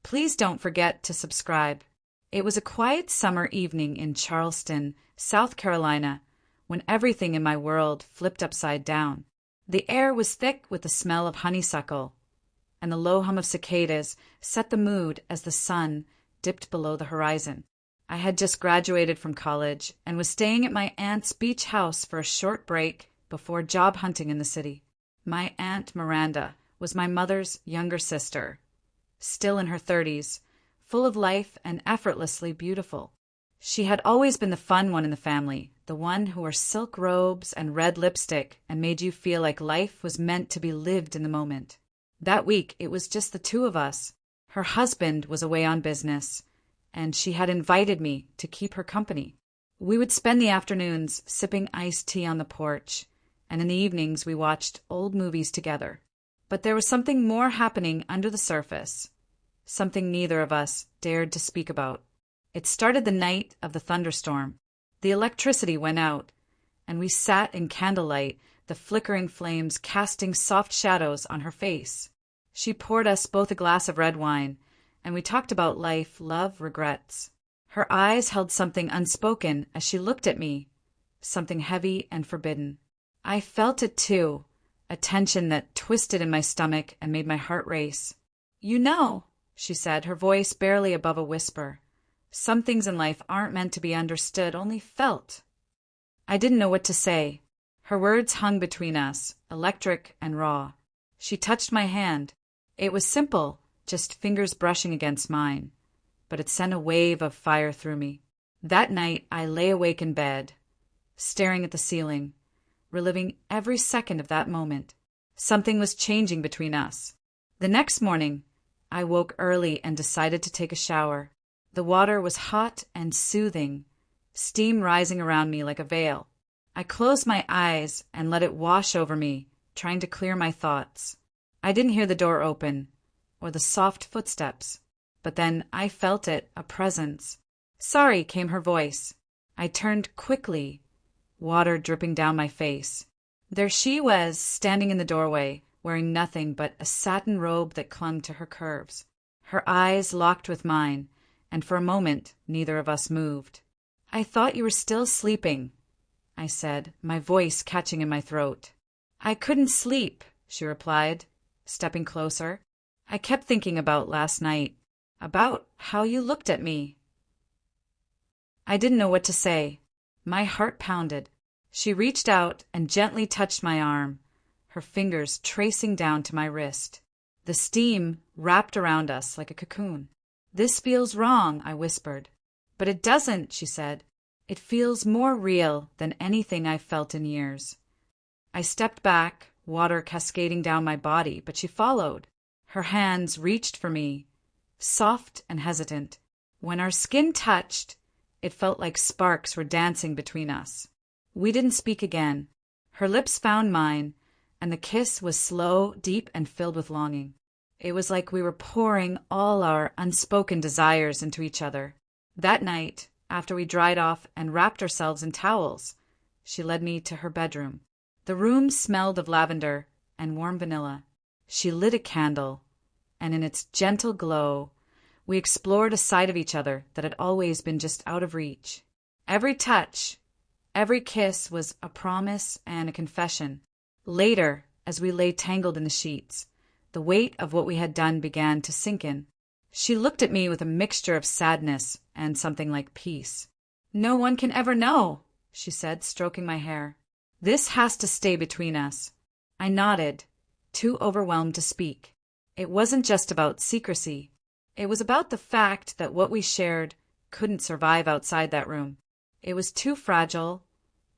Please don't forget to subscribe. It was a quiet summer evening in Charleston, South Carolina, when everything in my world flipped upside down. The air was thick with the smell of honeysuckle, and the low hum of cicadas set the mood as the sun dipped below the horizon. I had just graduated from college and was staying at my aunt's beach house for a short break before job hunting in the city. My Aunt Miranda was my mother's younger sister, still in her 30s, full of life and effortlessly beautiful. She had always been the fun one in the family, the one who wore silk robes and red lipstick and made you feel like life was meant to be lived in the moment. That week, it was just the two of us. Her husband was away on business, and she had invited me to keep her company. We would spend the afternoons sipping iced tea on the porch, and in the evenings we watched old movies together. But there was something more happening under the surface, something neither of us dared to speak about. It started the night of the thunderstorm. The electricity went out, and we sat in candlelight, the flickering flames casting soft shadows on her face. She poured us both a glass of red wine, and we talked about life, love, regrets. Her eyes held something unspoken as she looked at me, something heavy and forbidden. I felt it too, a tension that twisted in my stomach and made my heart race. "You know," she said, her voice barely above a whisper, "some things in life aren't meant to be understood, only felt." I didn't know what to say. Her words hung between us, electric and raw. She touched my hand. It was simple, just fingers brushing against mine, but it sent a wave of fire through me. That night I lay awake in bed, staring at the ceiling, reliving every second of that moment. Something was changing between us. The next morning, I woke early and decided to take a shower. The water was hot and soothing, steam rising around me like a veil. I closed my eyes and let it wash over me, trying to clear my thoughts. I didn't hear the door open, or the soft footsteps, but then I felt it, a presence. "Sorry," came her voice. I turned quickly, water dripping down my face. There she was, standing in the doorway, wearing nothing but a satin robe that clung to her curves. Her eyes locked with mine, and for a moment neither of us moved. "I thought you were still sleeping," I said, my voice catching in my throat. "I couldn't sleep," she replied, stepping closer. "I kept thinking about last night, about how you looked at me." I didn't know what to say. My heart pounded. She reached out and gently touched my arm, her fingers tracing down to my wrist. The steam wrapped around us like a cocoon. "This feels wrong," I whispered. "But it doesn't," she said. "It feels more real than anything I've felt in years." I stepped back, water cascading down my body, but she followed. Her hands reached for me, soft and hesitant. When our skin touched, it felt like sparks were dancing between us. We didn't speak again. Her lips found mine, and the kiss was slow, deep, and filled with longing. It was like we were pouring all our unspoken desires into each other. That night, after we dried off and wrapped ourselves in towels, she led me to her bedroom. The room smelled of lavender and warm vanilla. She lit a candle, and in its gentle glow, we explored a side of each other that had always been just out of reach. Every touch, every kiss was a promise and a confession. Later, as we lay tangled in the sheets, the weight of what we had done began to sink in. She looked at me with a mixture of sadness and something like peace. "No one can ever know," she said, stroking my hair. "This has to stay between us." I nodded, too overwhelmed to speak. It wasn't just about secrecy. It was about the fact that what we shared couldn't survive outside that room. It was too fragile,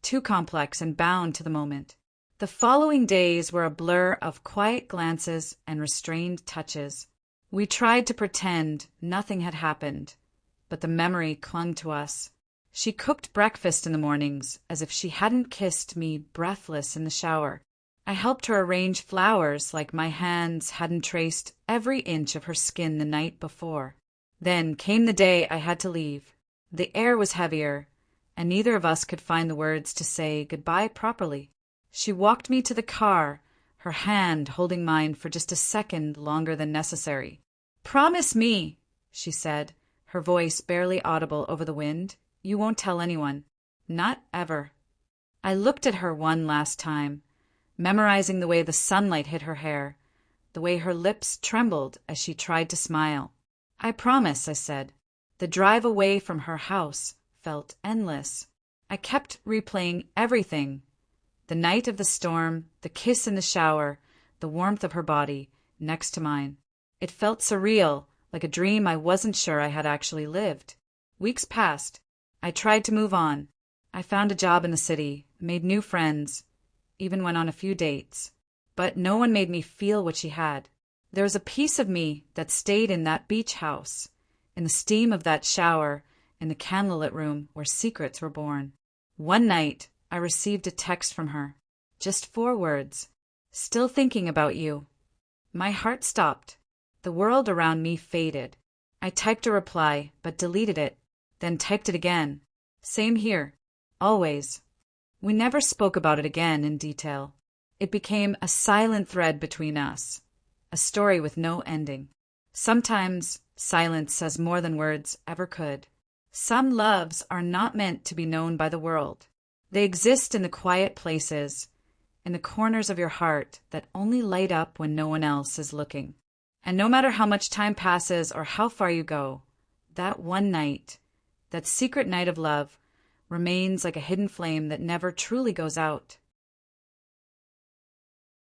too complex and bound to the moment. The following days were a blur of quiet glances and restrained touches. We tried to pretend nothing had happened, but the memory clung to us. She cooked breakfast in the mornings as if she hadn't kissed me breathless in the shower. I helped her arrange flowers like my hands hadn't traced every inch of her skin the night before. Then came the day I had to leave. The air was heavier, and neither of us could find the words to say goodbye properly. She walked me to the car, her hand holding mine for just a second longer than necessary. "Promise me," she said, her voice barely audible over the wind. "You won't tell anyone. Not ever." I looked at her one last time, memorizing the way the sunlight hit her hair, the way her lips trembled as she tried to smile. "I promise," I said. The drive away from her house felt endless. I kept replaying everything. The night of the storm, the kiss in the shower, the warmth of her body next to mine. It felt surreal, like a dream I wasn't sure I had actually lived. Weeks passed. I tried to move on. I found a job in the city, made new friends, even went on a few dates. But no one made me feel what she had. There was a piece of me that stayed in that beach house, in the steam of that shower, in the candlelit room where secrets were born. One night, I received a text from her. Just 4 words. "Still thinking about you." My heart stopped. The world around me faded. I typed a reply, but deleted it, then typed it again. Same here. Always. We never spoke about it again in detail. It became a silent thread between us, a story with no ending. Sometimes silence says more than words ever could. Some loves are not meant to be known by the world. They exist in the quiet places, in the corners of your heart that only light up when no one else is looking. And no matter how much time passes or how far you go, that one night, that secret night of love, remains like a hidden flame that never truly goes out.